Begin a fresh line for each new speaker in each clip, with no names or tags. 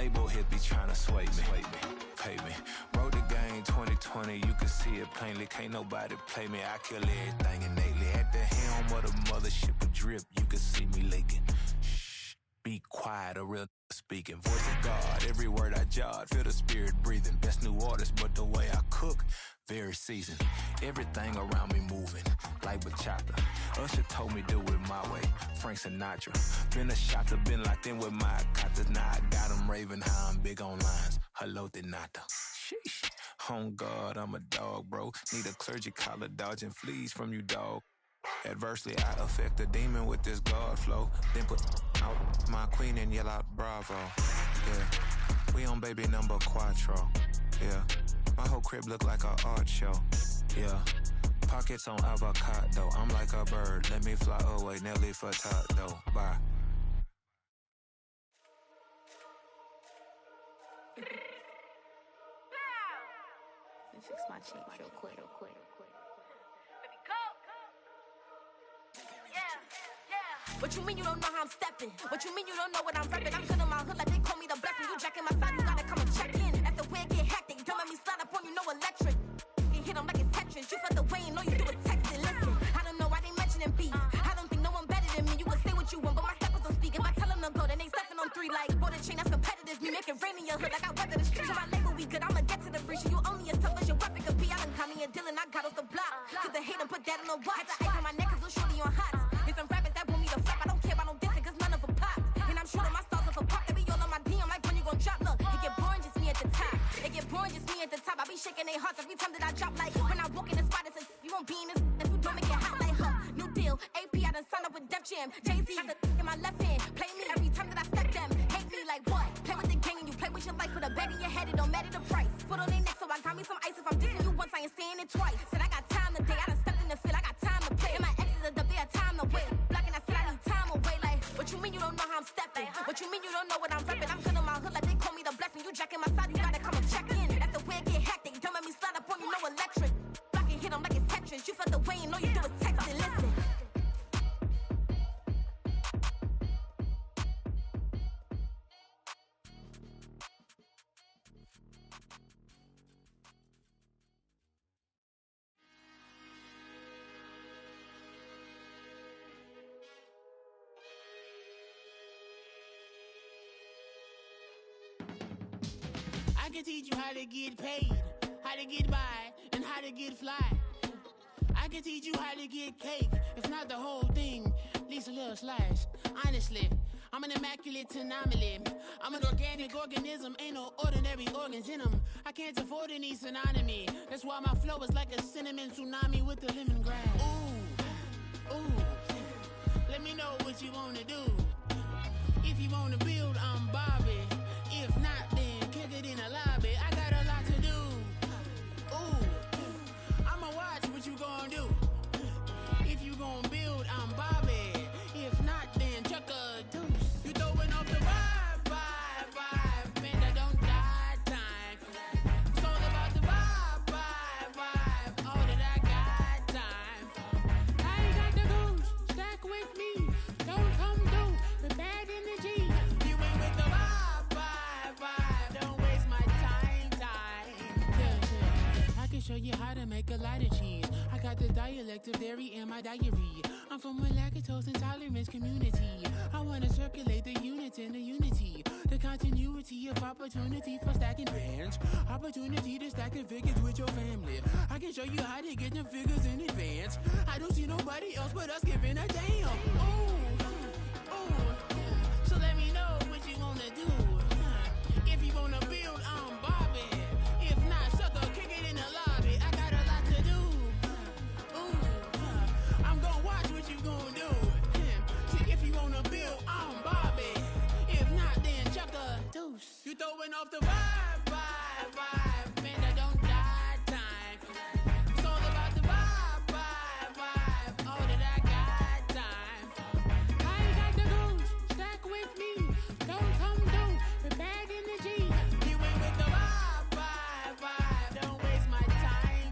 label hit be trying to sway me. Pay me. Wrote the game 2020, you can see it plainly. Can't nobody play me, I kill everything innately. At the helm of the mothership a drip, you can see me leaking. Shh, be quiet, a real speaking. Voice of God, every word I jot, feel the spirit breathing. Best new artist, but the way I cook, very seasoned. Everything around me moving, like bachata. Usher told me do it my way, Frank Sinatra. Been a shotter, been locked in with my cotters. Now I got them raving how I'm big on lines. Hello, de nata. Sheesh. On God, I'm a dog, bro. Need a clergy collar, dodging fleas from you, dog. Adversely, I affect the demon with this God flow. Then put out my queen and yell out bravo. Yeah, we on baby number quattro. Yeah, my whole crib look like a art show. Yeah, pockets on avocado. I'm like a bird, let me fly away. Nelly Furtado, bye.
Let me fix my change real quick. What you mean you don't know how I'm stepping? What you mean you don't know what I'm repping? I'm good in my hood like they call me the blessing. You jacking my side, you gotta come and check in. That's the way it get hectic. Don't make me slide up on you, no electric. You hit them like it's Tetris. You felt the way and all you do is text it. Listen, I don't know why they mentioning beef. I don't think no one better than me. You can say what you want, but my steppers don't speak. If I tell them to go, then they stepping on 3 like border chain. That's competitive. Me make it rain in your hood like I weather the streets. So my label we good. I'ma get to the breach. You only as tough as your weapon could be. I done caught me a deal and I got off the block. Cause the hate and put that on the watch. Had the ice on my neck cause little shorty on hot. There's some rappers that want me to flop. I don't care about no dissing cause none of them pop. And I'm shooting my stars off a pop. They be all on my DM like when you gon' drop. Look, it get boring just me at the top. It get boring just me at the top. I be shaking their hearts every time that I drop. Like when I walk in the spot, it says you won't be in this if you don't make it hot like her. New deal, AP, I done signed up with Def Jam. Jay-Z got the in my left hand. Play me every time that I step them. Hate me like what? Play with the gang and you play with your life. Put a bag in your head, it don't matter the price. Foot on their neck, so I got me some ice. If I'm dissing you once, I ain't saying it twice. Said I got time today, I done stepped in the field, I got time to play. And my exes are up there, time to wait. Blocking, I said I need time away. Like, what you mean you don't know how I'm stepping? What you mean you don't know what I'm repping? I'm good in my hood like they call me the blessing. You jacking my side, you gotta come and check in. That's the way it get hectic. Don't make me slide up on you, no electric. Blocking, hit them like it's Tetris. You felt the way and all you do is text it. Listen.
I can teach you how to get paid, how to get by, and how to get fly. I can teach you how to get cake, if not the whole thing, at least a little slice. Honestly, I'm an immaculate anomaly. I'm an organic organism, ain't no ordinary organs in them. I can't afford any synonymy. That's why my flow is like a cinnamon tsunami with the lemongrass. Ooh, ooh, let me know what you wanna do. If you wanna build, I'm Bobby. If not, then kick it in the lobby. I got a lot to do. Ooh, I'ma watch what you gon' do. If you gon' build, I'm Bobby. If not, then chuck a deuce. You throwing off the vibe, man, I don't die time. It's all about the vibe, all that I got time. I ain't got the goose, stack with me. Don't come through with bad energy. You ain't with the vibe, don't waste my time. Yeah. I can show you how to make a lot of cheese. I got the dialect of dairy in my diary. I'm from a lactose intolerance community. I wanna circulate the units in the unity. The continuity of opportunity for stacking bands. Opportunity to stack the figures with your family. I can show you how to get them figures in advance. I don't see nobody else but us giving a damn. Ooh, so let me know what you wanna do. If you wanna build, I'm Bobby. If not, sucker, kick it in the lobby. I got a lot to do. I'm gonna watch what you gonna do. See, if you wanna build, I'm Bobby. If not, then chuck a deuce. You throwing off the vibe, man, I don't die time. It's all about the vibe, all that I got time. I ain't got the goose, stack with me. Don't come through with bad energy. You ain't with the vibe, don't waste my time.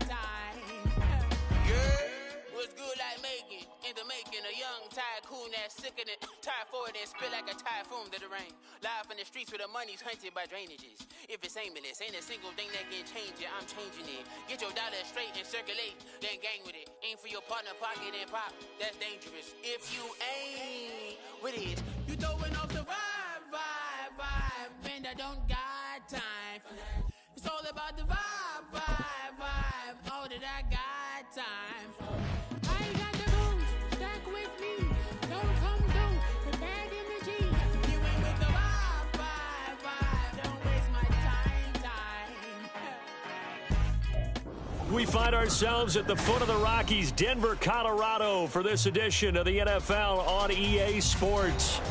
Yeah, what's good like making? In the making, a young tycoon that's sick in it. Tired drive forward and spill like a typhoon to the rain. Live in the streets where the money's hunted by drainages. If it's aimless, ain't a single thing that can change it, I'm changing it. Get your dollar straight and circulate, then gang with it. Aim for your partner, pocket and pop, that's dangerous. If you ain't with it, you throwing off the vibe, and I don't got time for that. It's all about the vibe, all that I got time for. I ain't got the rules, stack with me. Don't come through with bad energy. You ain't with the vibe, don't waste my time.
We find ourselves at the foot of the Rockies, Denver, Colorado, for this edition of the NFL on EA Sports.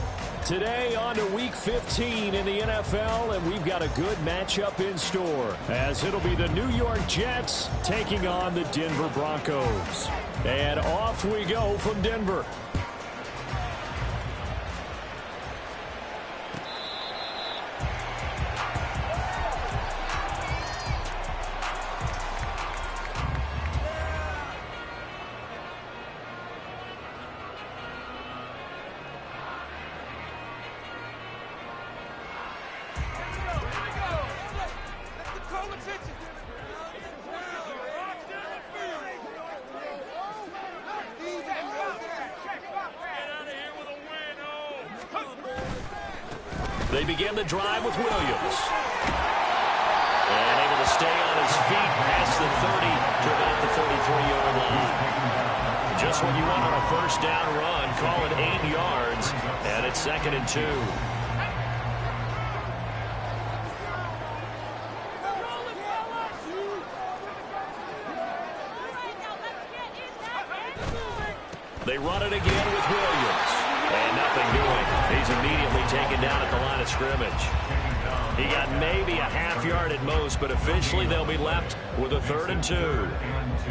Today on to Week 15 in the NFL, and we've got a good matchup in store, as it'll be the New York Jets taking on the Denver Broncos. And off we go from Denver. They begin the drive with Williams. And able to stay on his feet past the 30 to about the 43-yard line. Just what you want on a first down run. Call it 8 yards. And it's 2nd and 2. They run it again with Williams. And nothing doing. He's immediately taken down at the line of scrimmage. He got maybe a half yard at most, but officially they'll be left with a 3rd and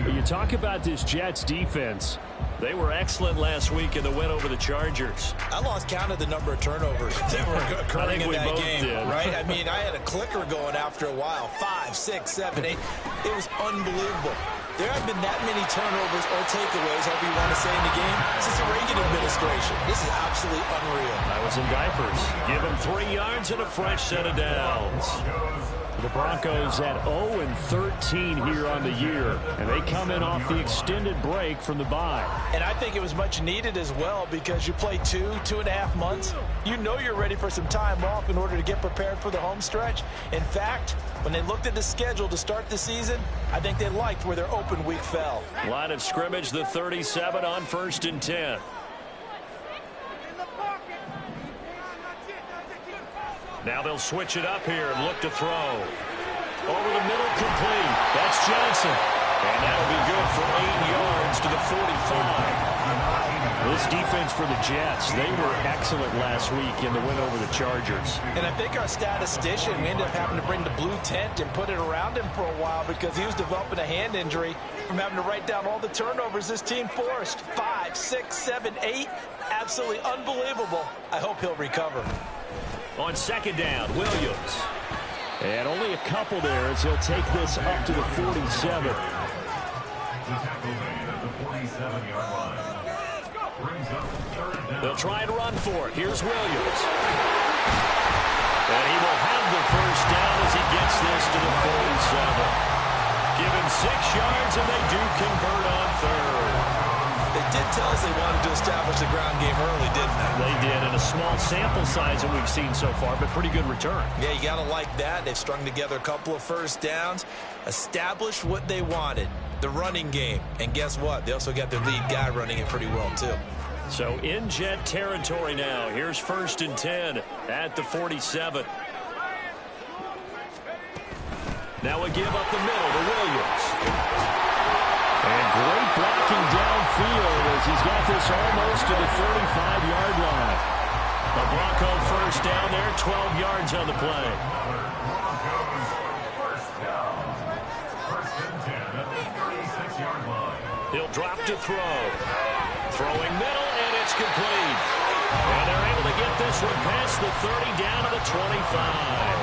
2. You talk about this Jets defense. They were excellent last week in the win over the Chargers.
I lost count of the number of turnovers that were occurring in that game, right? I mean, I had a clicker going after a while. 5, 6, 7, 8. It was unbelievable. There haven't been that many turnovers or takeaways, however you want to say, in the game since the Reagan administration. This is absolutely unreal.
I was in diapers. Give him 3 yards and a fresh set of downs. The Broncos at 0-13 here on the year, and they come in off the extended break from the bye.
And I think it was much needed as well, because you play 2.5 months. You know you're ready for some time off in order to get prepared for the home stretch. In fact, when they looked at the schedule to start the season, I think they liked where their open week fell.
Line of scrimmage, the 37 on 1st and 10. Now they'll switch it up here and look to throw. Over the middle, complete. That's Johnson. And that'll be good for 8 yards to the 45. This defense for the Jets, they were excellent last week in the win over the Chargers.
And I think our statistician, we ended up having to bring the blue tent and put it around him for a while because he was developing a hand injury from having to write down all the turnovers this team forced. 5, 6, 7, 8. Absolutely unbelievable. I hope he'll recover.
On 2nd down, Williams. And only a couple there as he'll take this up to the 47. They'll try and run for it. Here's Williams. And he will have the first down as he gets this to the 47. Give him 6 yards, and they do convert on 3rd.
They did tell us they wanted to establish the ground game early, didn't they?
They did, in a small sample size that we've seen so far, but pretty good return.
Yeah, you got to like that. They've strung together a couple of first downs, established what they wanted, the running game. And guess what? They also got their lead guy running it pretty well, too.
So in Jet territory now. Here's 1st and 10 at the 47. Now a give up the middle to Williams. And great blocking downfield as he's got this almost to the 35-yard line. The Bronco first down there, 12 yards on the play. He'll drop to throw. Throwing middle, and it's complete. And they're able to get this one past the 30 down to the 25.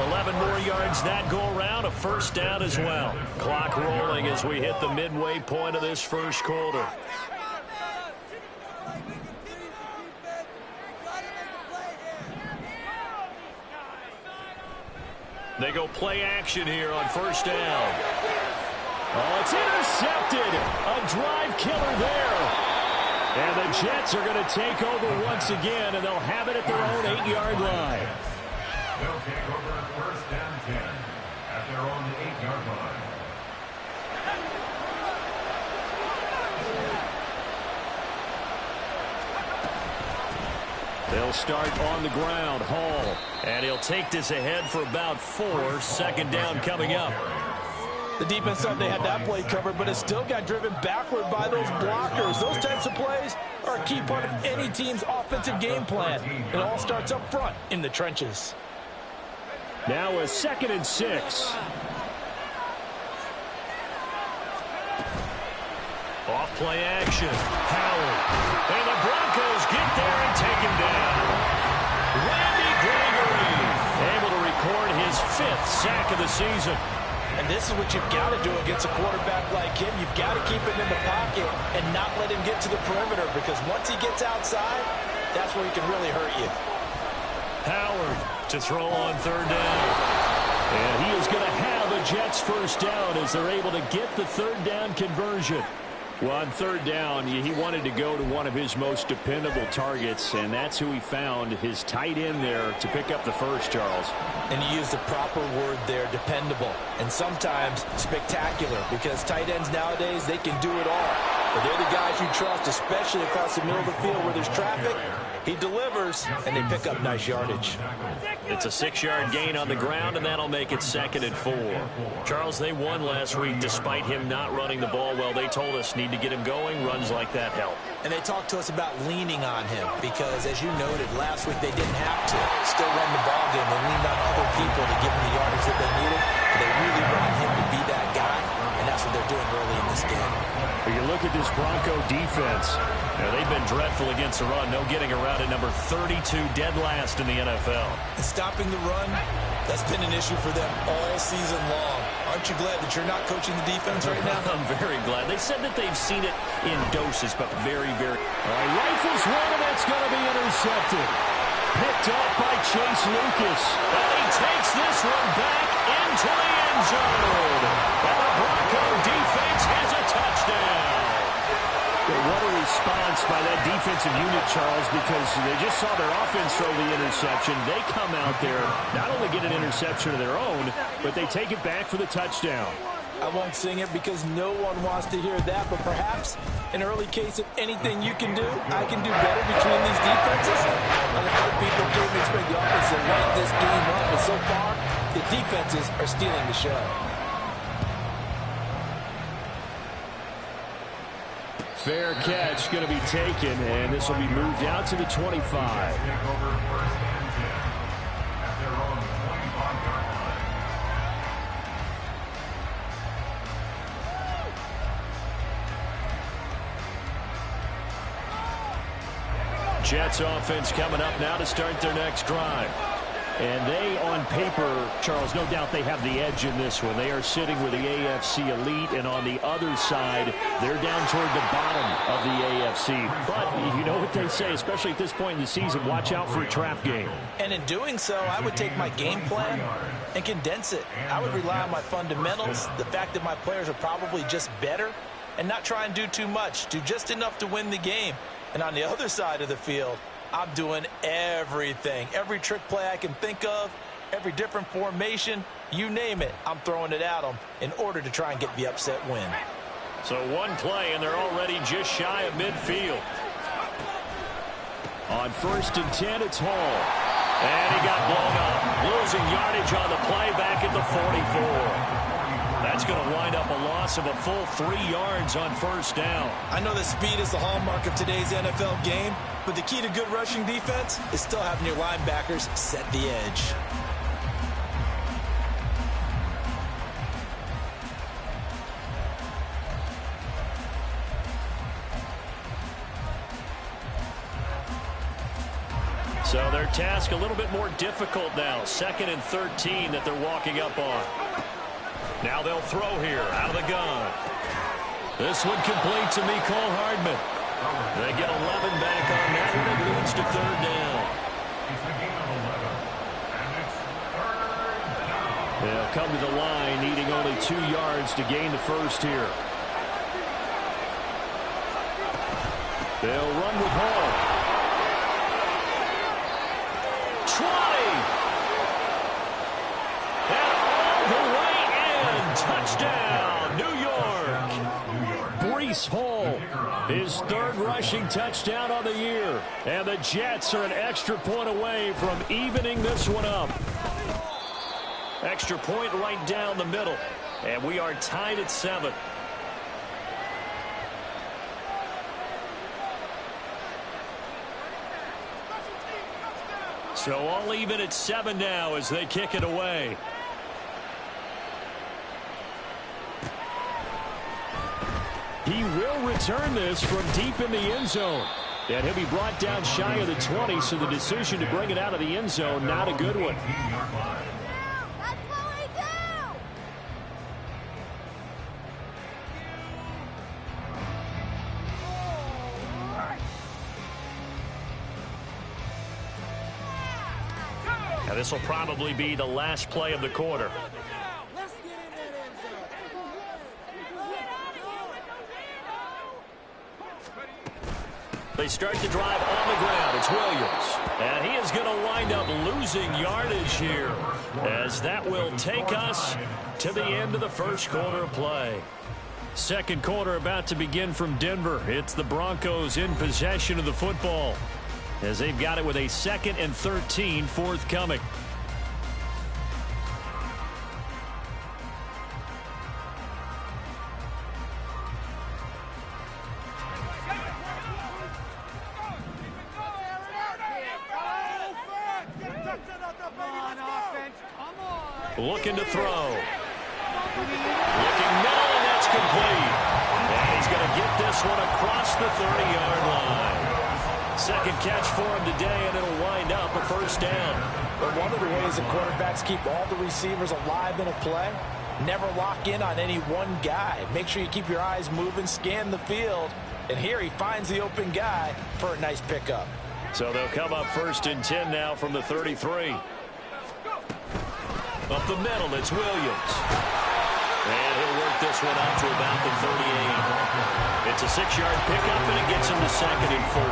11 more yards that go around, a first down as well. Clock rolling as we hit the midway point of this first quarter. They go play action here on first down. Oh, it's intercepted. A drive killer there. And the Jets are going to take over once again, and they'll have it at their own 8-yard line.
They'll take over first and 10 at their own 8-yard line.
They'll start on the ground. Hall. And he'll take this ahead for about 4. Second down coming up.
The defense thought they had that play covered, but it still got driven backward by those blockers. Those types of plays are a key part of any team's offensive game plan. It all starts up front in the trenches.
Now a 2nd and 6. Off play action. Howard. And the Broncos get there and take him down. Randy Gregory able to record his 5th sack of the season.
And this is what you've got to do against a quarterback like him. You've got to keep him in the pocket and not let him get to the perimeter, because once he gets outside, that's where he can really hurt you.
Howard to throw on 3rd down. And he is going to have a Jets first down as they're able to get the 3rd down conversion. Well, on 3rd down, he wanted to go to one of his most dependable targets, and that's who he found, his tight end there, to pick up the first, Charles.
And you use the proper word there, dependable, and sometimes spectacular, because tight ends nowadays, they can do it all. But they're the guys you trust, especially across the middle of the field where there's traffic. He delivers, and they pick up nice yardage.
It's a 6-yard gain on the ground, and that'll make it 2nd and 4. Charles, they won last week despite him not running the ball well. They told us need to get him going. Runs like that help.
And they talked to us about leaning on him because, as you noted, last week they didn't have to still run the ball game. They leaned on other people to give them the yardage that they needed. But they really wanted him to be that guy, and that's what they're doing early in this game.
When you look at this Bronco defense, they've been dreadful against the run. No getting around at number 32, dead last in the NFL.
And stopping the run, that's been an issue for them all season long. Aren't you glad that you're not coaching the defense right now?
I'm very glad. They said that they've seen it in doses, but very, very... All right, rifles one, and that's going to be intercepted. Picked up by Chase Lucas. And he takes this one back into the end zone. And the Bronco defense has a touchdown. What a response by that defensive unit, Charles, because they just saw their offense throw the interception. They come out there, not only get an interception of their own, but they take it back for the touchdown.
I won't sing it because no one wants to hear that, but perhaps an early case of anything you can do, I can do better between these defenses. A lot of people came to expect the offense to light this game up, but so far, the defenses are stealing the show.
Fair catch going to be taken, and this will be moved out to the 25. Jets offense coming up now to start their next drive. And they, on paper, Charles, no doubt they have the edge in this one. They are sitting with the AFC elite, and on the other side, they're down toward the bottom of the AFC. But you know what they say, especially at this point in the season, watch out for a trap game.
And in doing so, I would take my game plan and condense it. I would rely on my fundamentals, the fact that my players are probably just better, and not try and do too much, do just enough to win the game. And on the other side of the field, I'm doing everything. Every trick play I can think of, every different formation, you name it, I'm throwing it at them in order to try and get the upset win.
So one play, and they're already just shy of midfield. On 1st and 10, it's Hall. And he got blown up. Losing yardage on the play back at the 44. That's going to wind up a loss of a full 3 yards on 1st down.
I know that speed is the hallmark of today's NFL game, but the key to good rushing defense is still having your linebackers set the edge.
So their task a little bit more difficult now. 2nd and 13 that they're walking up on. Now they'll throw here out of the gun. This one complete to Mecole Hardman. They get 11 back on that one. It leads to 3rd down. They'll come to the line, needing only 2 yards to gain the first here. They'll run with Hall. 20! And all the way in! Touchdown, New York! Breece Hall, his 3rd rushing touchdown on the year. And the Jets are an extra point away from evening this one up. Extra point right down the middle. And we are tied at 7. So all even at 7 now as they kick it away. He will return this from deep in the end zone. And he'll be brought down shy of the 20, so the decision to bring it out of the end zone, not a good one. Now this will probably be the last play of the quarter. They start to drive on the ground. It's Williams. And he is going to wind up losing yardage here, as that will take us to the end of the first quarter of play. Second quarter about to begin from Denver. It's the Broncos in possession of the football, as they've got it with a 2nd and 13 forthcoming. Looking to throw. Looking middle, and that's complete. And he's going to get this one across the 30-yard line. Second catch for him today, and it'll wind up a first down.
But one of the ways that quarterbacks keep all the receivers alive in a play, never lock in on any one guy. Make sure you keep your eyes moving, scan the field. And here he finds the open guy for a nice pickup.
So they'll come up 1st and 10 now from the 33. Up the middle, it's Williams. And he'll work this one out to about the 38. It's a 6-yard pickup, and it gets him to 2nd and 4.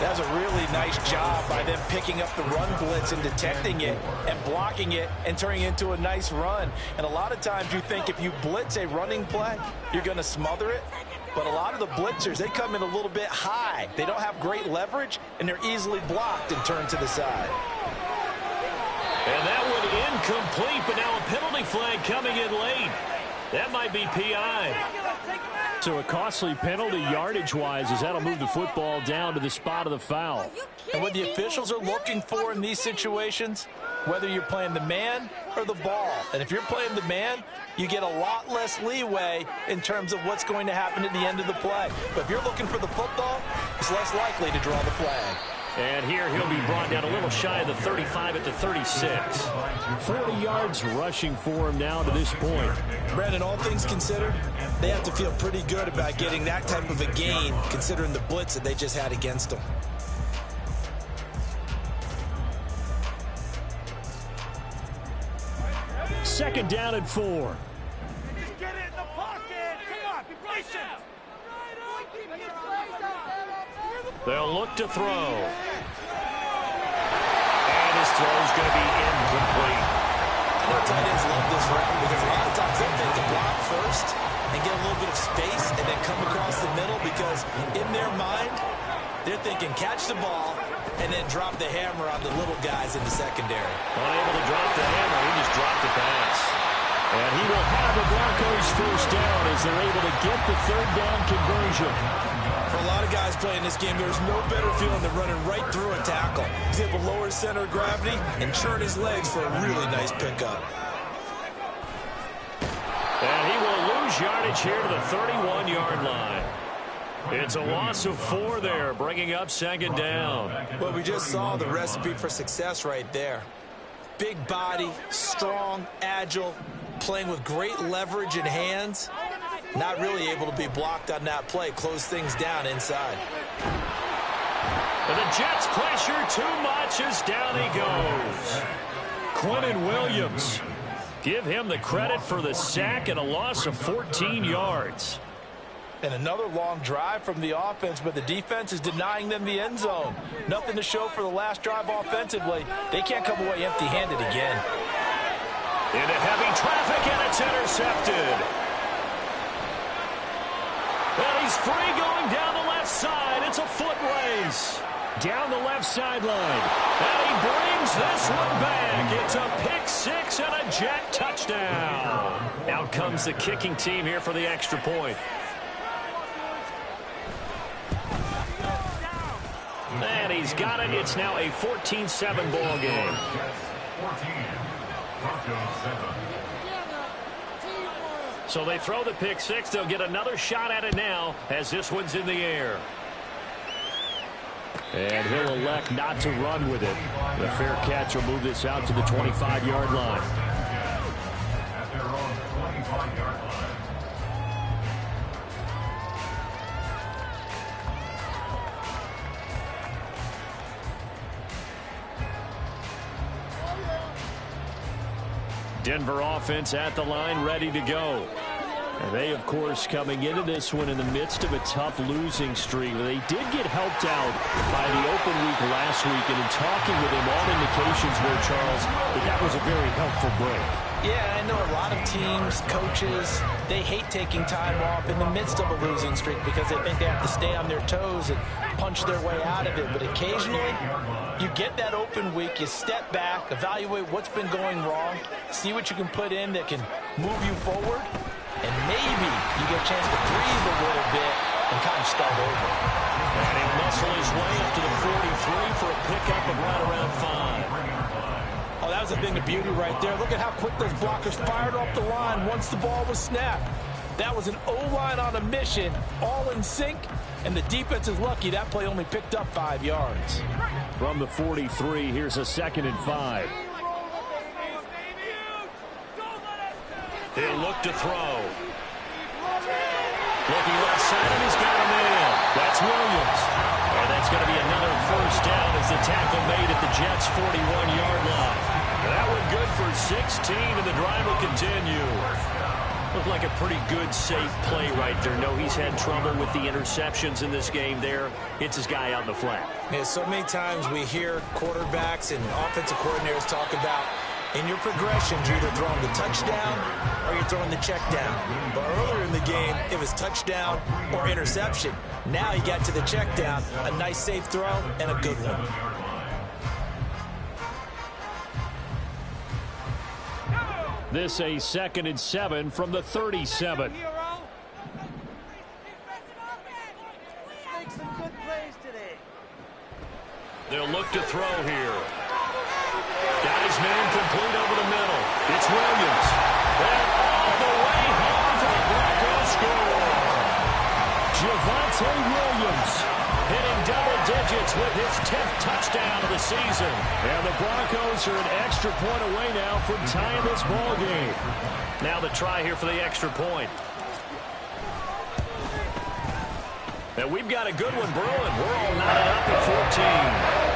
That's a really nice job by them picking up the run blitz and detecting it and blocking it and turning it into a nice run. And a lot of times you think if you blitz a running play, you're going to smother it. But a lot of the blitzers, they come in a little bit high. They don't have great leverage, and they're easily blocked and turned to the side.
And that one incomplete, but now a penalty flag coming in late. That might be PI. So a costly penalty yardage-wise, as that'll move the football down to the spot of the foul.
And what the officials are looking for in these situations, whether you're playing the man or the ball. And if you're playing the man, you get a lot less leeway in terms of what's going to happen at the end of the play. But if you're looking for the football, it's less likely to draw the flag.
And here he'll be brought down a little shy of the 35 at the 36. 40 yards rushing for him now to this point.
Brandon, all things considered, they have to feel pretty good about getting that type of a gain, considering the blitz that they just had against them.
Second down and 4.
Get it in the pocket. Come on, be patient.
They'll look to throw. And his throw's going to be incomplete.
Our tight ends love this route because a lot of times they think to block first and get a little bit of space and then come across the middle, because in their mind, they're thinking catch the ball and then drop the hammer on the little guys in the secondary.
Unable to drop the hammer, he just dropped the pass. And he will have the Broncos first down as they're able to get the 3rd down conversion.
For a lot of guys playing this game, there's no better feeling than running right through a tackle. He's able to lower his center of gravity and churn his legs for a really nice pickup.
And he will lose yardage here to the 31-yard line. It's a loss of 4 there, bringing up 2nd down.
Well, we just saw the recipe for success right there. Big body, strong, agile, playing with great leverage in hands. Not really able to be blocked on that play. Close things down inside.
And the Jets pressure too much as down he goes. Quinnen Williams Give him the credit for the sack and a loss of 14 yards.
And another long drive from the offense, but the defense is denying them the end zone. Nothing to show for the last drive offensively. They can't come away empty-handed again.
Into heavy traffic, and it's intercepted. And he's free going down the left side. It's a foot race. Down the left sideline. And he brings this one back. It's a pick six and a Jet touchdown. Out comes the kicking team here for the extra point. And he's got it. It's now a 14-7 ball game.
14. Broncos 7.
So they throw the pick six. They'll get another shot at it now as this one's in the air. And he'll elect not to run with it. The fair catch will move this out to the 25-yard line.
At their own 25-yard line.
Denver offense at the line, ready to go. And they, of course, coming into this one in the midst of a tough losing streak. They did get helped out by the open week last week, and in talking with him, all indications were, Charles, that was a very helpful break.
Yeah, I know a lot of teams, coaches, they hate taking time off in the midst of a losing streak because they think they have to stay on their toes and punch their way out of it. But occasionally, you get that open week, you step back, evaluate what's been going wrong, see what you can put in that can move you forward, and maybe you get a chance to breathe a little bit and kind of start over.
And he'll muscle his way up to the 43 for a pickup of right around 5.
Oh, that was a thing of beauty right there. Look at how quick those blockers fired off the line once the ball was snapped. That was an O-line on a mission, all in sync, and the defense is lucky that play only picked up 5 yards.
From the 43, here's a 2nd and 5. He'll look to throw. Looking left side, and he's got a man. That's Williams. And that's going to be another first down as the tackle made at the Jets' 41-yard line. That one good for 16, and the drive will continue. Looked like a pretty good, safe play right there. No, he's had trouble with the interceptions in this game there. Hits his guy out in the flat.
Yeah, so many times we hear quarterbacks and offensive coordinators talk about in your progressions, you're either throwing the touchdown or you're throwing the check down. But earlier in the game, it was touchdown or interception. Now he got to the check down, a nice safe throw, and a good one.
This a 2nd and 7 from the 37.
Make some good plays today.
They'll look to throw here. Got his man complete over the middle. It's Williams. And all the way home for the Broncos score. Javonte Williams hitting double digits with his 10th touchdown of the season. And the Broncos are an extra point away now from tying this ball game. Now the try here for the extra point. And we've got a good one brewing. We're all knotted up at 14.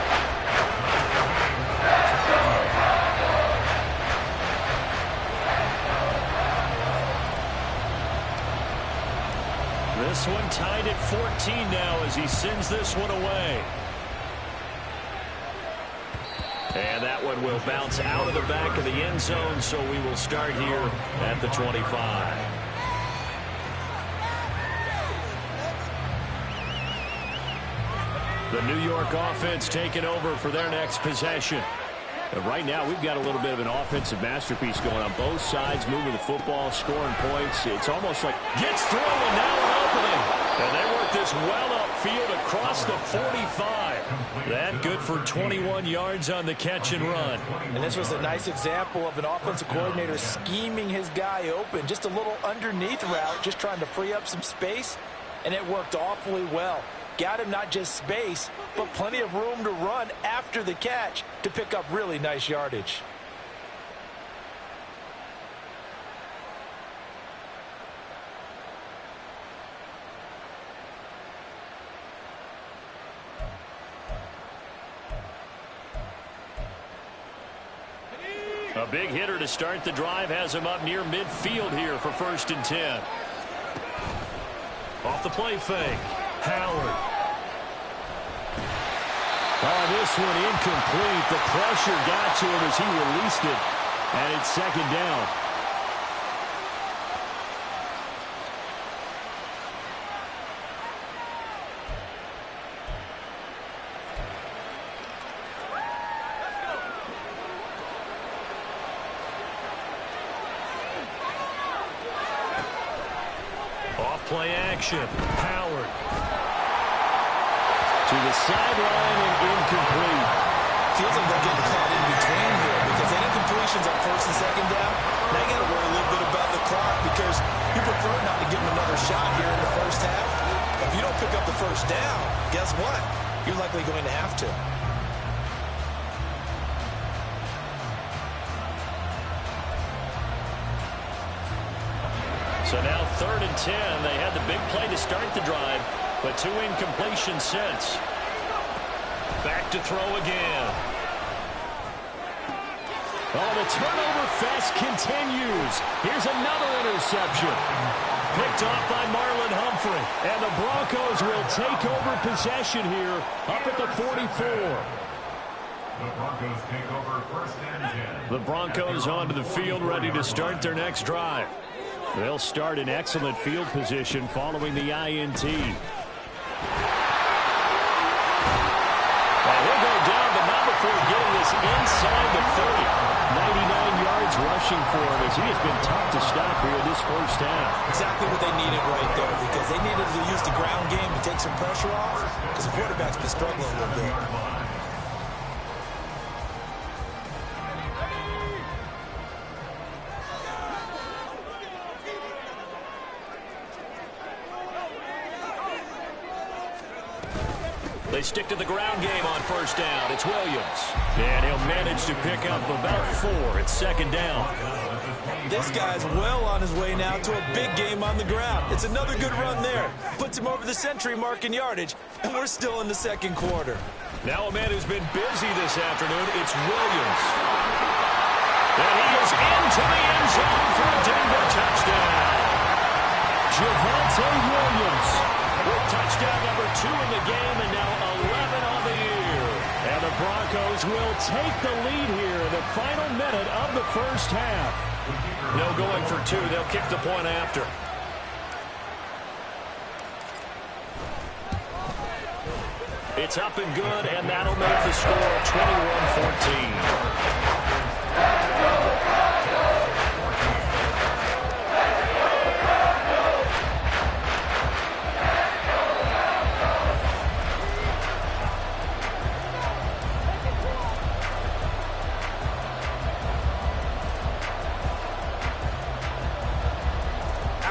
This one tied at 14 now as he sends this one away. And that one will bounce out of the back of the end zone, so we will start here at the 25. The New York offense taking over for their next possession. And right now, we've got a little bit of an offensive masterpiece going on both sides, moving the football, scoring points. It's almost like gets through, and now an opening. And they work this well upfield across the 45. That good for 21 yards on the catch and run.
And this was a nice example of an offensive coordinator scheming his guy open. Just a little underneath route, just trying to free up some space, and it worked awfully well. Got him not just space, but plenty of room to run after the catch to pick up really nice yardage.
A big hitter to start the drive has him up near midfield here for 1st and 10. Off the play fake. Howard. Oh, this one incomplete. The pressure got to him as he released it. And it's 2nd down. Play action. Howard. To the sideline and incomplete.
Feels like they're getting caught in between here because any completions on 1st and 2nd down, now you got to worry a little bit about the clock because you prefer not to give them another shot here in the 1st half. If you don't pick up the 1st down, guess what? You're likely going to have to.
So now 3rd and 10. They had the big play to start the drive, but 2 incompletions since. Back to throw again. Oh, the turnover fest continues. Here's another interception. Picked off by Marlon Humphrey. And the Broncos will take over possession here up at the 44.
The Broncos take over 1st and 10.
The Broncos onto the field ready to start their next drive. They'll start in excellent field position following the INT. And he'll go down, but not before getting this inside the 30. 99 yards rushing for him as he has been tough to stop here in this 1st half.
Exactly what they needed right there because they needed to use the ground game to take some pressure off because the quarterback's been struggling a little bit.
They stick to the ground game on 1st down. It's Williams. And he'll manage to pick up about 4. It's 2nd down.
This guy's well on his way now to a big game on the ground. It's another good run there. Puts him over the century mark in yardage, and we're still in the 2nd quarter.
Now a man who's been busy this afternoon, it's Williams. And he is into the end zone for a Denver touchdown. Javonte Williams with touchdown number 2 in the game and now 11 on the year. And the Broncos will take the lead here in the final minute of the 1st half. No going for 2. They'll kick the point after. It's up and good, and that'll make the score 21-14.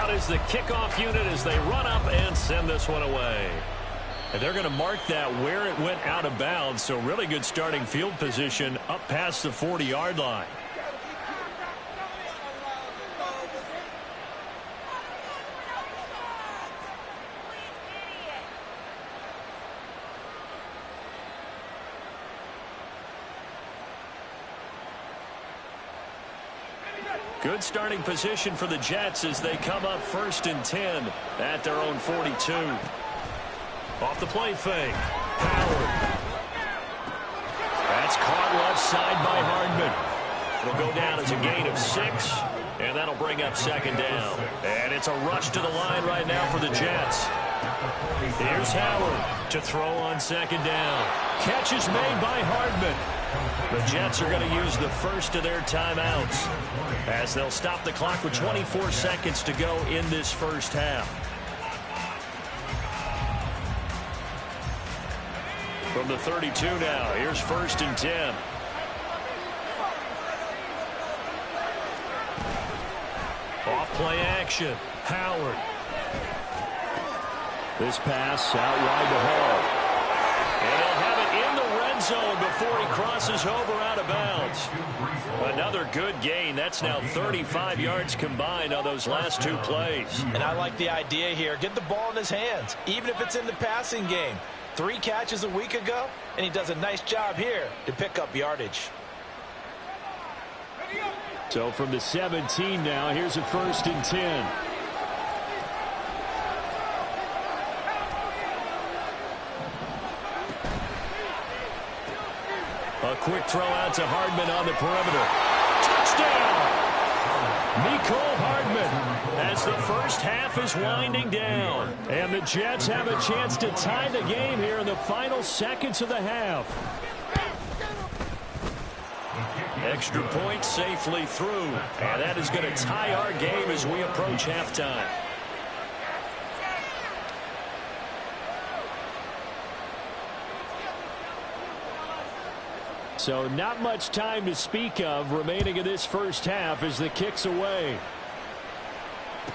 Is the kickoff unit as they run up and send this one away. And they're going to mark that where it went out of bounds, so really good starting field position up past the 40-yard line. Good starting position for the Jets as they come up 1st and 10 at their own 42. Off the play fake. Howard. That's caught left side by Hardman. It'll go down as a gain of 6, and that'll bring up 2nd down. And it's a rush to the line right now for the Jets. Here's Howard to throw on 2nd down. Catch is made by Hardman. The Jets are going to use the first of their timeouts as they'll stop the clock with 24 seconds to go in this 1st half. From the 32 now, here's 1st and 10. Off play action. Howard. This pass out wide to Hall. And he'll have it in the red zone before he crosses over out of bounds. Another good gain. That's now 35 yards combined on those last 2 plays.
And I like the idea here. Get the ball in his hands, even if it's in the passing game. 3 catches a week ago, and he does a nice job here to pick up yardage.
So from the 17 now, here's a 1st and 10. A quick throw out to Hardman on the perimeter. Touchdown! Mecole Hardman as the first half is winding down. And the Jets have a chance to tie the game here in the final seconds of the half. Extra point safely through. And that is going to tie our game as we approach halftime. So not much time to speak of remaining in this first half as the kick's away.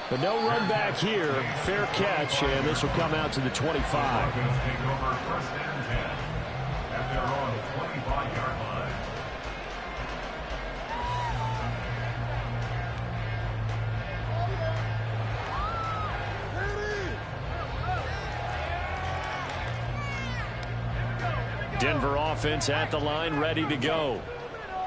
But no run back here. Fair catch, and this will come out to the 25.
Falcons take over 1st and 10 at their own 25-yard line.
Denver offense at the line, ready to go.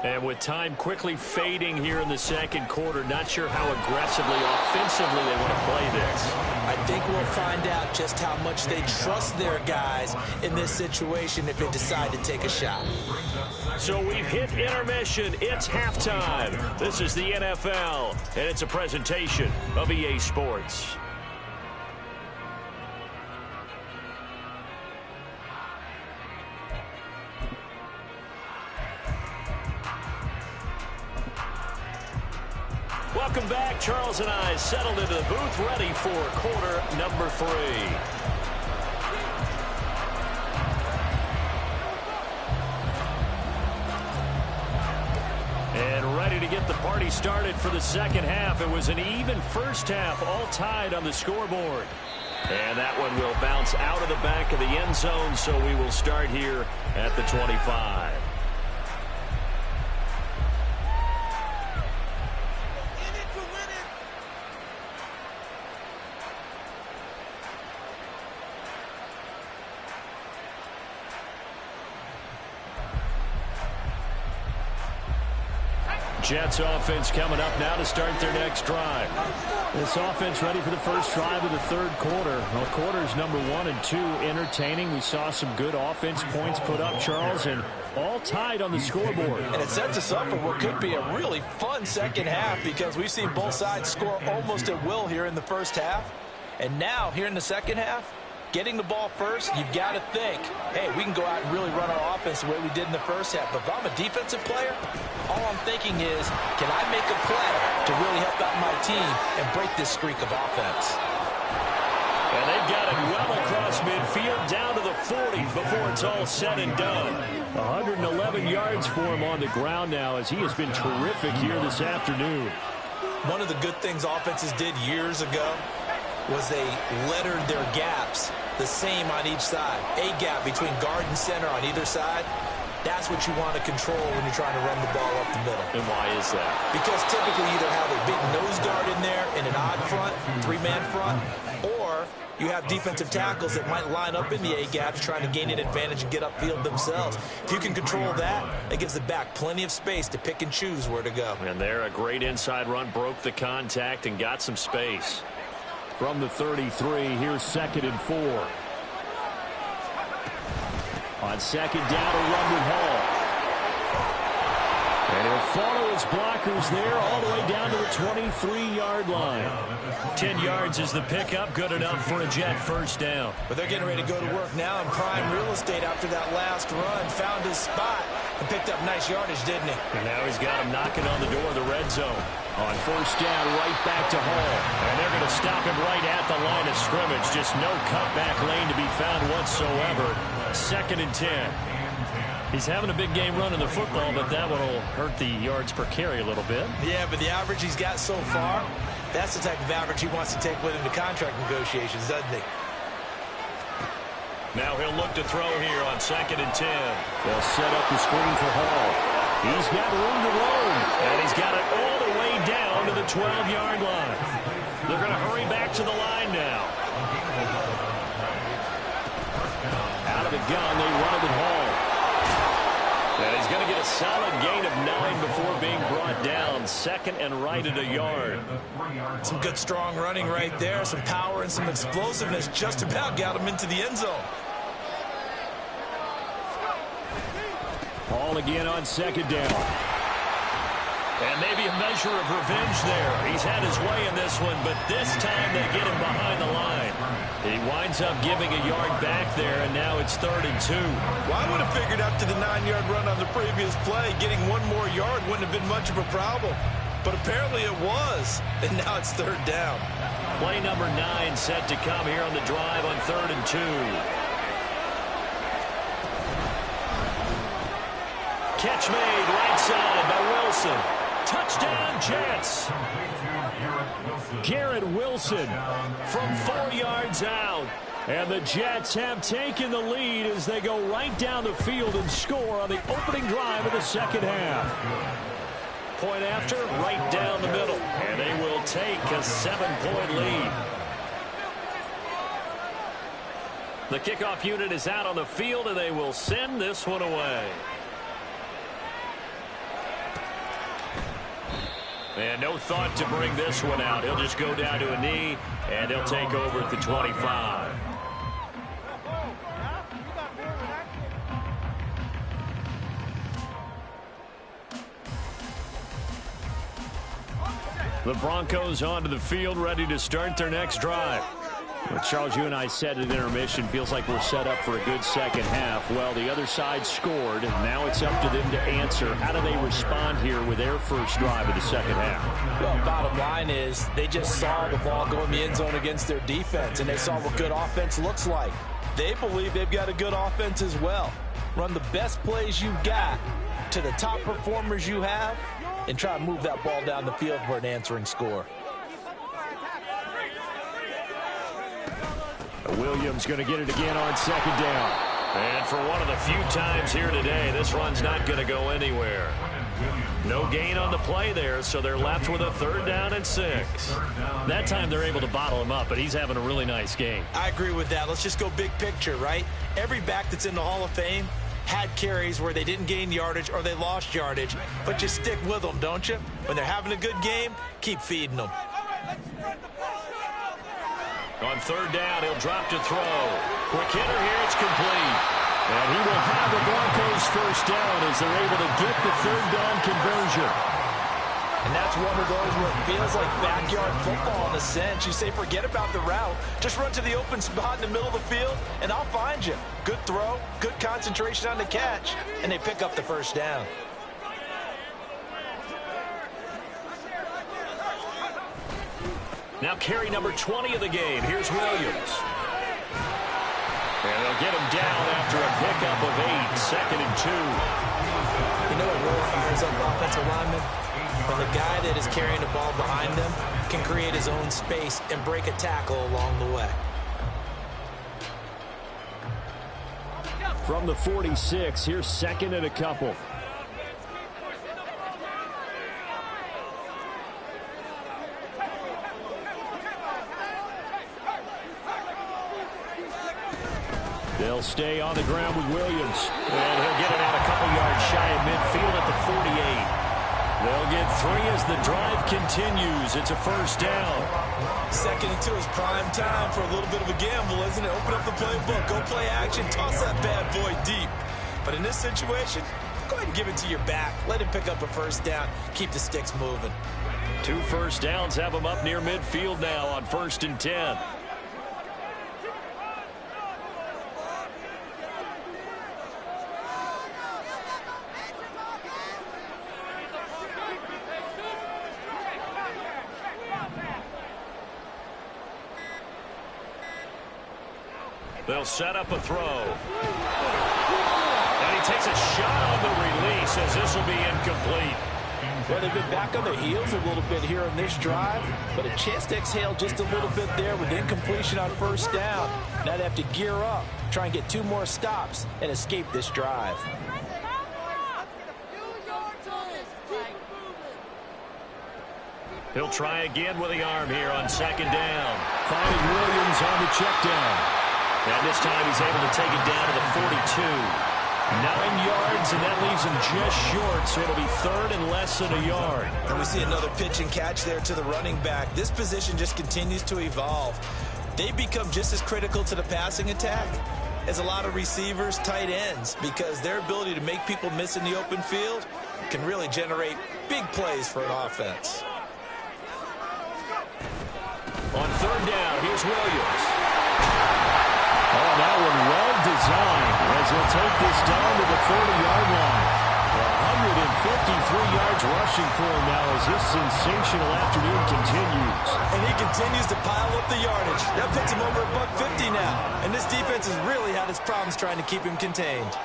And with time quickly fading here in the second quarter, not sure how aggressively, offensively they want to play this.
I think we'll find out just how much they trust their guys in this situation if they decide to take a shot.
So we've hit intermission. It's halftime. This is the NFL, and it's a presentation of EA Sports. Welcome back. Charles and I settled into the booth, ready for quarter number 3. And ready to get the party started for the second half. It was an even first half, all tied on the scoreboard. And that one will bounce out of the back of the end zone, so we will start here at the 25. Jets offense coming up now to start their next drive. This offense ready for the first drive of the third quarter. Well, quarters number 1 and 2 entertaining. We saw some good offense points put up, Charles, and all tied on the scoreboard.
And it sets us up for what could be a really fun second half because we've seen both sides score almost at will here in the first half. And now, here in the second half, getting the ball first, you've got to think, hey, we can go out and really run our offense the way we did in the first half. But if I'm a defensive player, all I'm thinking is, can I make a play to really help out my team and break this streak of offense?
And they've got it well across midfield, down to the 40 before it's all said and done. 111 yards for him on the ground now as he has been terrific here this afternoon.
One of the good things offenses did years ago was they lettered their gaps the same on each side. A gap between guard and center on either side. That's what you want to control when you're trying to run the ball up the middle.
And why is that?
Because typically either have a big nose guard in there in an odd front, 3-man front, or you have defensive tackles that might line up in the A-gaps trying to gain an advantage and get upfield themselves. If you can control that, it gives the back plenty of space to pick and choose where to go.
And there, a great inside run, broke the contact and got some space. From the 33, here's 2nd and 4. On second down, a run with Hall. And he'll follow his blockers there all the way down to the 23-yard line. 10 yards is the pickup, good enough for a Jet first down.
But they're getting ready to go to work now in prime real estate after that last run. Found his spot and picked up nice yardage, didn't he?
And now he's got him knocking on the door of the red zone. On first down, right back to Hall. And they're going to stop him right at the line of scrimmage. Just no cutback lane to be found whatsoever. 2nd and 10. He's having a big game running the football, but that one will hurt the yards per carry a little bit.
Yeah, but the average he's got so far, that's the type of average he wants to take with him to contract negotiations, doesn't he?
Now he'll look to throw here on 2nd and 10. They'll set up the screen for Hall. He's got room to roam, and he's got it all the way down to the 12-yard line. They're going to hurry back to the line now. Out of the gun, they run it with Hall. And he's going to get a solid gain of 9 before being brought down. Second and right at a yard.
Some good strong running right there. Some power and some explosiveness just about got him into the end zone.
Ball again on second down. And maybe a measure of revenge there. He's had his way in this one, but this time they get him behind the line. He winds up giving a yard back there, and now it's 3rd and 2.
Well, I would have figured after the 9-yard run on the previous play, getting one more yard wouldn't have been much of a problem. But apparently it was, and now it's 3rd down.
Play number 9 set to come here on the drive on 3rd and 2. Catch made right side by Wilson. Touchdown, Jets. Garrett Wilson from 4 yards out. And the Jets have taken the lead as they go right down the field and score on the opening drive of the second half. Point after, right down the middle. And they will take a 7-point lead. The kickoff unit is out on the field, and they will send this one away. And no thought to bring this one out. He'll just go down to a knee, and he'll take over at the 25. The Broncos onto the field, ready to start their next drive. Well, Charles, you and I said at intermission, feels like we're set up for a good second half. Well, the other side scored, and now it's up to them to answer. How do they respond here with their first drive of the second half?
Well, bottom line is they just saw the ball go in the end zone against their defense, and they saw what good offense looks like. They believe they've got a good offense as well. Run the best plays you got to the top performers you have, and try to move that ball down the field for an answering score.
Williams going to get it again on second down. And for one of the few times here today, this run's not going to go anywhere. No gain on the play there, so they're left with a 3rd down and 6. That time they're able to bottle him up, but he's having a really nice game.
I agree with that. Let's just go big picture, right? Every back that's in the Hall of Fame had carries where they didn't gain yardage or they lost yardage, but you stick with them, don't you? When they're having a good game, keep feeding them.
On 3rd down, he'll drop to throw. Quick hitter here, it's complete. And he will have the Broncos first down as they're able to get the 3rd down conversion.
And that's one of those where it feels like backyard football in a sense. You say, forget about the route. Just run to the open spot in the middle of the field, and I'll find you. Good throw, good concentration on the catch, and they pick up the first down.
Now carry number 20 of the game. Here's Williams. And they'll get him down after a pickup of 8. 2nd and 2.
You know what really fires up offensive linemen? When the guy that is carrying the ball behind them can create his own space and break a tackle along the way.
From the 46, here's 2nd and a couple. They'll stay on the ground with Williams. And he'll get it out a couple yards shy of midfield at the 48. They'll get 3 as the drive continues. It's a first down.
2nd and 2 is prime time for a little bit of a gamble, isn't it? Open up the playbook, go play action, toss that bad boy deep. But in this situation, go ahead and give it to your back. Let him pick up a first down. Keep the sticks moving.
2 first downs have him up near midfield now on 1st and 10. They'll set up a throw. And he takes a shot on the release as this will be incomplete.
Well, they've been back on their heels a little bit here on this drive, but a chance to exhale just a little bit there with incompletion on first down. Now they have to gear up, try and get 2 more stops, and escape this drive.
He'll try again with the arm here on 2nd down. Finding Williams on the check down. And this time he's able to take it down to the 42. 9 yards, and that leaves him just short, so it'll be third and less than a yard.
And we see another pitch and catch there to the running back. This position just continues to evolve. They've become just as critical to the passing attack as a lot of receivers, tight ends, because their ability to make people miss in the open field can really generate big plays for an offense.
On third down, here's Williams. Oh, that one well designed as he'll take this down to the 40-yard line. 153 yards rushing for him now as this sensational afternoon continues.
And he continues to pile up the yardage. That puts him over $150 now. And this defense has really had its problems trying to keep him contained.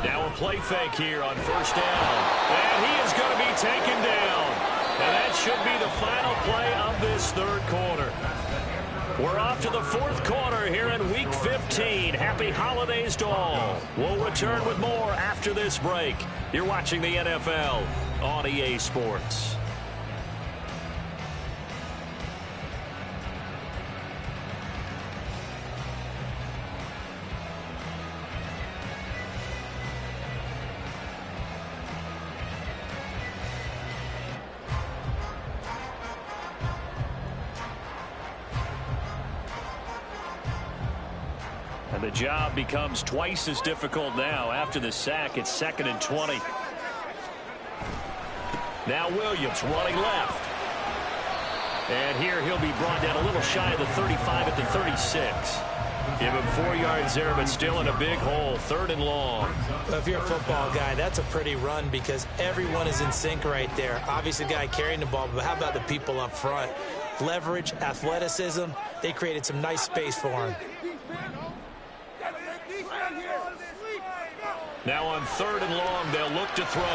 Now a play fake here on first down. And he is going to be taken down. And that should be the final play of this third quarter. We're off to the fourth quarter here in Week 15. Happy holidays to all. We'll return with more after this break. You're watching the NFL on EA Sports. The job becomes twice as difficult now. After the sack, it's 2nd and 20. Now Williams running left. And here he'll be brought down a little shy of the 35 at the 36. Give him 4 yards there, but still in a big hole. 3rd and long.
Well, if you're a football guy, that's a pretty run because everyone is in sync right there. Obviously, the guy carrying the ball, but how about the people up front? Leverage, athleticism. They created some nice space for him.
Now on 3rd and long, they'll look to throw. And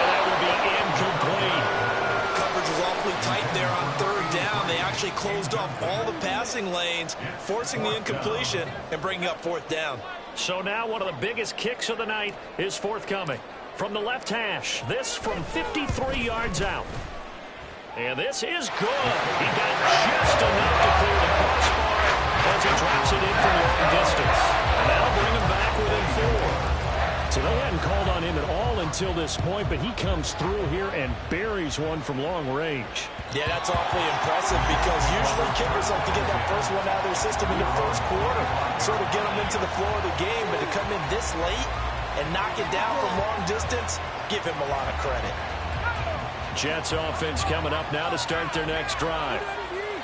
that will be incomplete.
Coverage was awfully tight there on 3rd down. They actually closed off all the passing lanes, forcing the incompletion and bringing up 4th down.
So now one of the biggest kicks of the night is forthcoming. From the left hash, this from 53 yards out. And this is good. He got just enough to clear the crossbar as he drops it in from long distance. And that'll bring him back within 4. So they hadn't called on him at all until this point, but he comes through here and buries one from long range.
Yeah, that's awfully impressive because usually kickers like to get that first one out of their system in the first quarter, sort of get them into the flow of the game, but to come in this late and knock it down from long distance, give him a lot of credit.
Jets offense coming up now to start their next drive.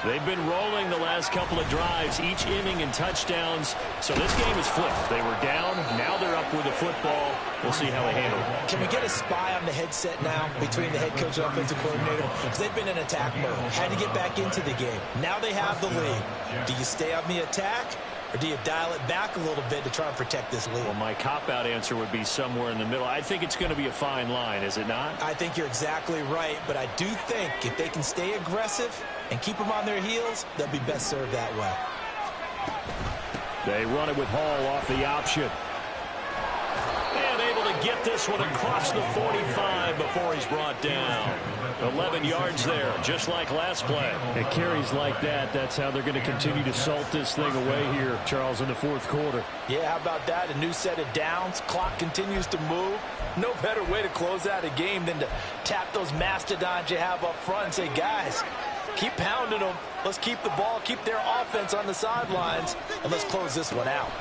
They've been rolling the last couple of drives, each inning in touchdowns. So this game is flipped. They were down. Now they're up with the football. We'll see how they handle it.
Can we get a spy on the headset now between the head coach and offensive coordinator? Because they've been in attack mode. Had to get back into the game. Now they have the lead. Do you stay on the attack? Or do you dial it back a little bit to try and protect this lead?
Well, my cop-out answer would be somewhere in the middle. I think it's going to be a fine line, is it not?
I think you're exactly right, but I do think if they can stay aggressive and keep them on their heels, they'll be best served that way.
They run it with Hall off the option. And able to get this one across the 45 before he's brought down. 11 yards there, just like last play. It carries like that. That's how they're going to continue to salt this thing away here, Charles, in the fourth quarter.
Yeah, how about that? A new set of downs. Clock continues to move. No better way to close out a game than to tap those mastodons you have up front and say, guys, keep pounding them. Let's keep the ball, keep their offense on the sidelines, and let's close this one out.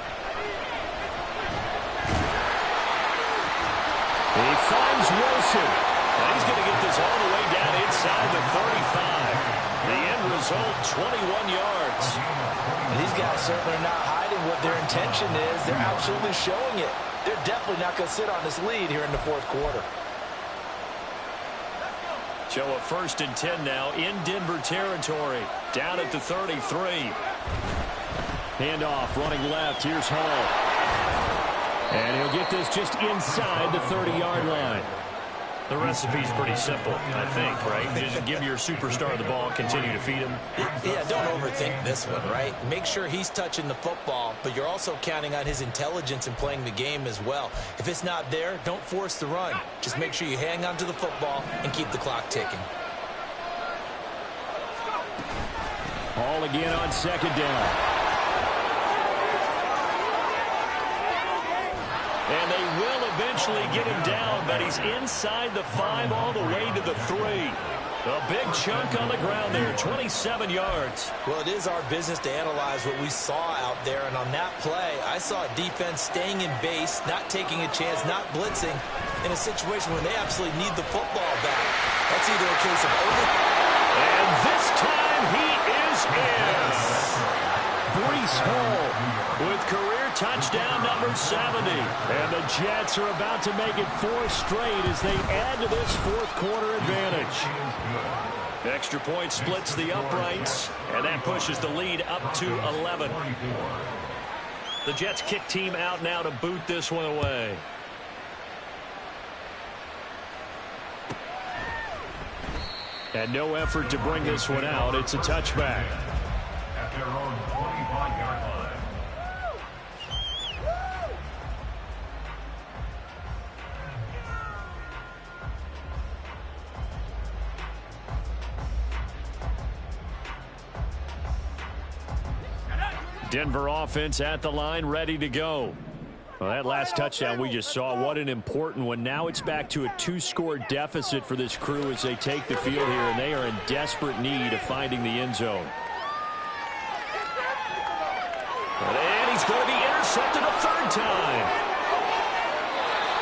He finds Wilson. And he's going to get this all the way down inside the 35. The end result, 21 yards.
These guys certainly are not hiding what their intention is. They're absolutely showing it. They're definitely not going to sit on this lead here in the fourth quarter.
So a 1st and 10 now in Denver territory. Down at the 33. Handoff running left. Here's Hall. And he'll get this just inside the 30-yard line. The recipe's pretty simple, I think, right? Just give your superstar the ball, continue to feed him.
Yeah, don't overthink this one, right? Make sure he's touching the football, but you're also counting on his intelligence in playing the game as well. If it's not there, don't force the run. Just make sure you hang on to the football and keep the clock ticking.
All again on second down. And they will eventually get him down, but he's inside the 5 all the way to the 3. A big chunk on the ground there, 27 yards.
Well, it is our business to analyze what we saw out there, and on that play, I saw a defense staying in base, not taking a chance, not blitzing, in a situation where they absolutely need the football back. That's either a case of over...
And this time he is in. Breece Hall with career touchdown number 70. And the Jets are about to make it 4 straight as they add to this fourth-quarter advantage. Extra point splits the uprights, and that pushes the lead up to 11. The Jets kick team out now to boot this one away. And no effort to bring this one out. It's a touchback.
At their own 25-yard line.
Denver offense at the line, ready to go. Well, that last touchdown we just saw, what an important one. Now it's back to a 2-score deficit for this crew as they take the field here, and they are in desperate need of finding the end zone. And he's going to be intercepted a 3rd time.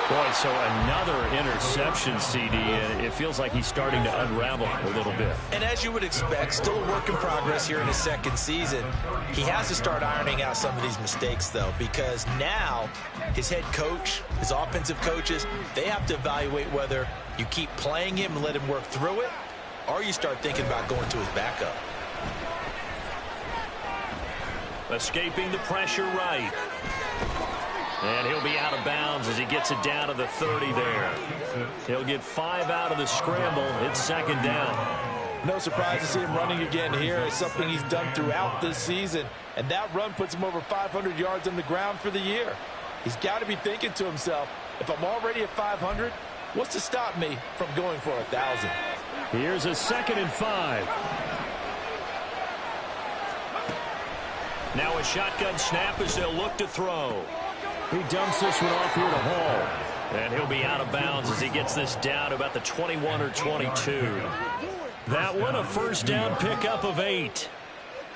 Boy, so another interception, CD, and it feels like he's starting to unravel a little bit.
And as you would expect, still a work in progress here in his 2nd season. He has to start ironing out some of these mistakes, though, because now his head coach, his offensive coaches, they have to evaluate whether you keep playing him and let him work through it, or you start thinking about going to his backup.
Escaping the pressure right. And he'll be out of bounds as he gets it down to the 30 there. He'll get 5 out of the scramble. It's 2nd down.
No surprise to see him running again here. It's something he's done throughout this season. And that run puts him over 500 yards on the ground for the year. He's got to be thinking to himself, if I'm already at 500, what's to stop me from going for 1,000?
Here's a 2nd and 5. Now a shotgun snap as they'll look to throw. He dumps this one off here to Hall. And he'll be out of bounds as he gets this down to about the 21 or 22. That one a 1st down pickup of 8.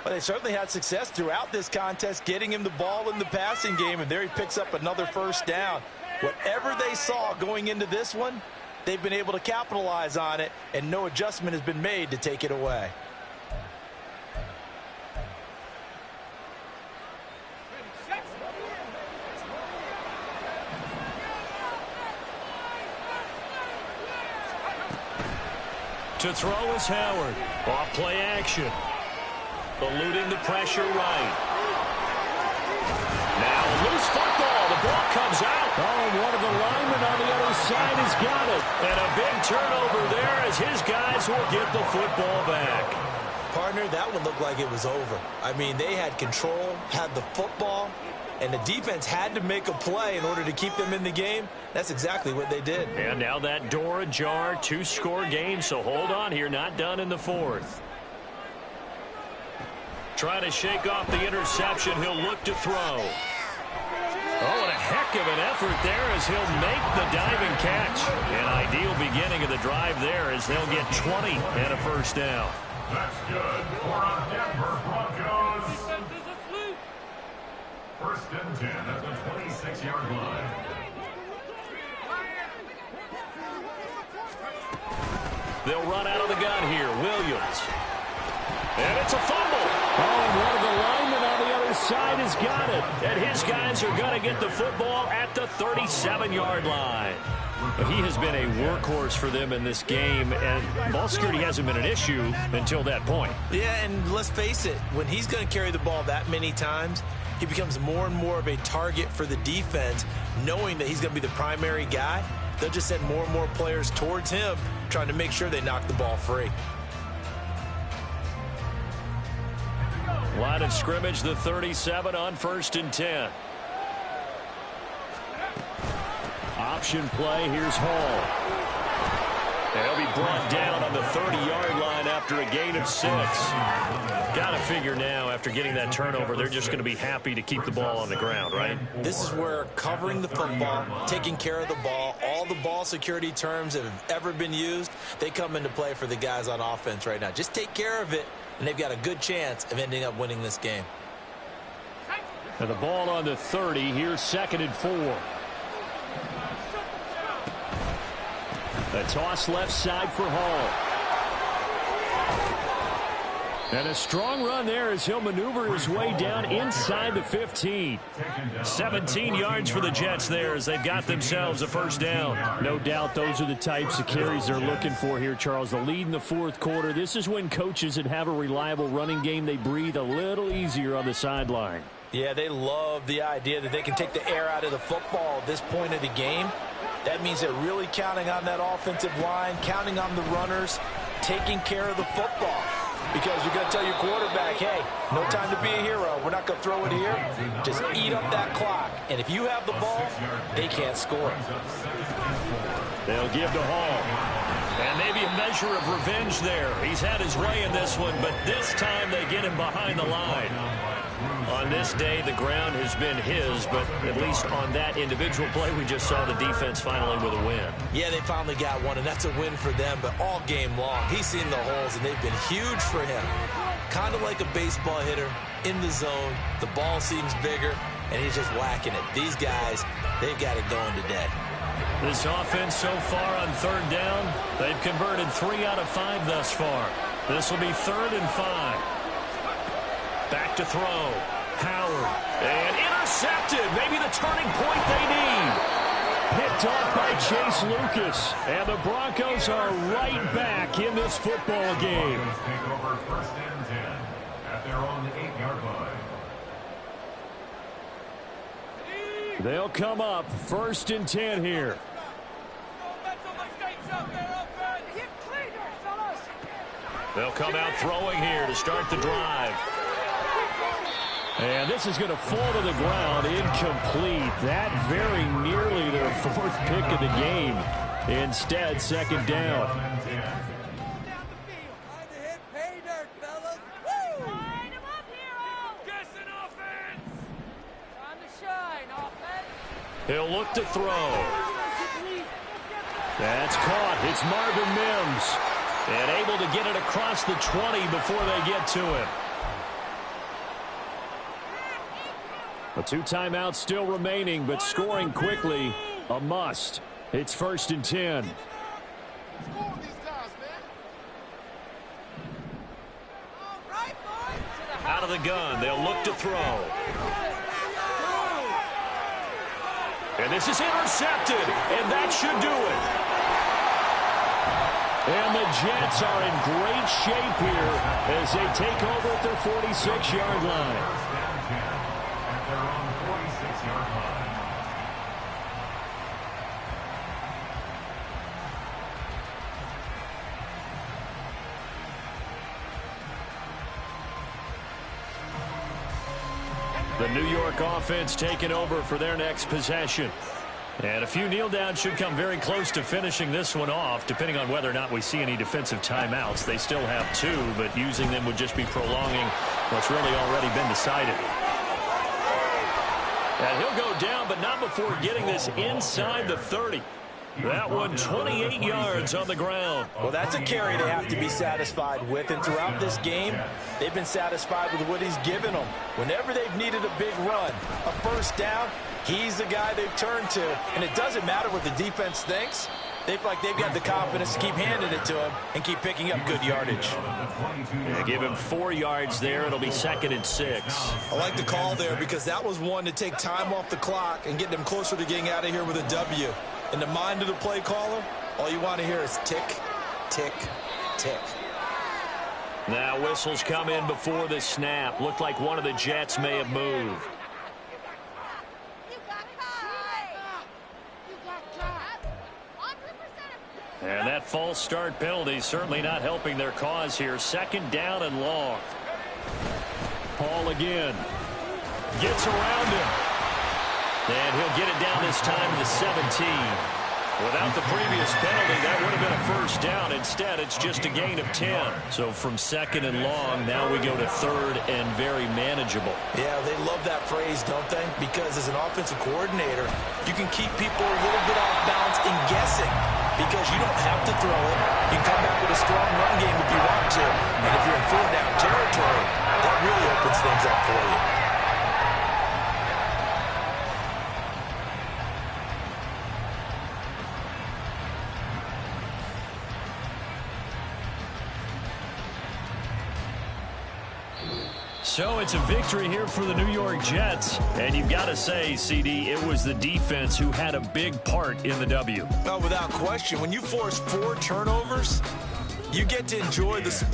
Well, they certainly had success throughout this contest, getting him the ball in the passing game, and there he picks up another 1st down. Whatever they saw going into this one, they've been able to capitalize on it, and no adjustment has been made to take it away.
To throw is Howard. Off play action. Eluding the pressure right. Now a loose football. The ball comes out. Oh, and one of the linemen on the other side has got it. And a big turnover there as his guys will get the football back.
Partner, that one looked like it was over. I mean, they had control, had the football, and the defense had to make a play in order to keep them in the game. That's exactly what they did.
And now that door ajar, 2-score game, so hold on here, not done in the 4th. Trying to shake off the interception, he'll look to throw. Oh, and a heck of an effort there as he'll make the diving catch. An ideal beginning of the drive there as they'll get 20 and a 1st down.
That's good for a Denver Broncos. 1st and 10 at the 26-yard line.
They'll run out of the gun here. Williams. And it's a fumble. Oh, and one of the linemen on the other side has got it. And his guys are going to get the football at the 37-yard line. He has been a workhorse for them in this game, and ball security hasn't been an issue until that point.
Yeah, and let's face it, when he's going to carry the ball that many times, he becomes more and more of a target for the defense, knowing that he's going to be the primary guy. they'll just send more and more players towards him, trying to make sure they knock the ball free.
Line of scrimmage, the 37 on 1st and 10. Option play, here's Hall. They'll be brought down on the 30-yard line after a gain of 6. Got to figure now, after getting that turnover, they're just going to be happy to keep the ball on the ground, right?
This is where covering the football, taking care of the ball, all the ball security terms that have ever been used, they come into play for the guys on offense right now. Just take care of it, and they've got a good chance of ending up winning this game.
And the ball on the 30, here's 2nd and 4. A toss left side for Hall. And a strong run there as he'll maneuver his way down inside the 15. 17 yards for the Jets there as they've got themselves a first down. No doubt those are the types of carries they're looking for here, Charles. The lead in the 4th quarter. This is when coaches that have a reliable running game, they breathe a little easier on the sideline.
Yeah, they love the idea that they can take the air out of the football at this point of the game. That means they're really counting on that offensive line, counting on the runners, taking care of the football. Because you're going to tell your quarterback, hey, no time to be a hero. We're not going to throw it here. Just eat up that clock. And if you have the ball, they can't score.
They'll give to Hall. And maybe a measure of revenge there. He's had his way in this one, but this time they get him behind the line. On this day, the ground has been his, but at least on that individual play, we just saw the defense finally with a win.
Yeah, they finally got one, and that's a win for them, but all game long, he's seen the holes, and they've been huge for him. Kind of like a baseball hitter in the zone. The ball seems bigger, and he's just whacking it. These guys, they've got it going today.
This offense so far on 3rd down, they've converted 3 out of 5 thus far. This will be 3rd and 5. Back to throw. Howard. And intercepted. Maybe the turning point they need. Picked off by Chase Lucas. And the Broncos are right back in this football game.
Take over 1st and 10 at their own 8-yard line.
They'll come up 1st and 10 here. They'll come out throwing here to start the drive. And this is going to fall to the ground, incomplete. That very nearly their 4th pick of the game. Instead, 2nd down. He'll look to throw. That's caught. It's Marvin Mims. And able to get it across the 20 before they get to him. A 2 timeouts still remaining, but scoring quickly, a must. It's 1st and 10. Out of the gun, they'll look to throw. And this is intercepted, and that should do it. And the Jets are in great shape here as they take over at their 46-yard line. The New York offense taking over for their next possession. And a few kneel downs should come very close to finishing this one off, depending on whether or not we see any defensive timeouts. They still have 2, but using them would just be prolonging what's really already been decided. And he'll go down, but not before getting this inside the 30. That one 28 yards on the ground.
Well, that's a carry they have to be satisfied with. And throughout this game, they've been satisfied with what he's given them. Whenever they've needed a big run, a first down, he's the guy they've turned to. And it doesn't matter what the defense thinks. They feel like they've got the confidence to keep handing it to him and keep picking up good yardage.
Yeah, give him 4 yards there. It'll be 2nd and 6.
I like the call there because that was one to take time off the clock and get them closer to getting out of here with a W. In the mind of the play caller, all you want to hear is tick, tick, tick.
Now whistles come in before the snap. Looked like one of the Jets may have moved. And that false start penalty certainly not helping their cause here. 2nd down and long. Hall again. Gets around him. And he'll get it down this time to the 17. Without the previous penalty, that would have been a 1st down. Instead, it's just a gain of 10. So from 2nd and long, now we go to 3rd and very manageable.
Yeah, they love that phrase, don't they? Because as an offensive coordinator, you can keep people a little bit off balance and guessing because you don't have to throw it. You can come back with a strong run game if you want to. And if you're in 4th-down territory, that really opens things up for you.
So it's a victory here for the New York Jets. And you've got to say, CD, it was the defense who had a big part in the W.
Well, without question, when you force 4 turnovers, you get to enjoy the sport.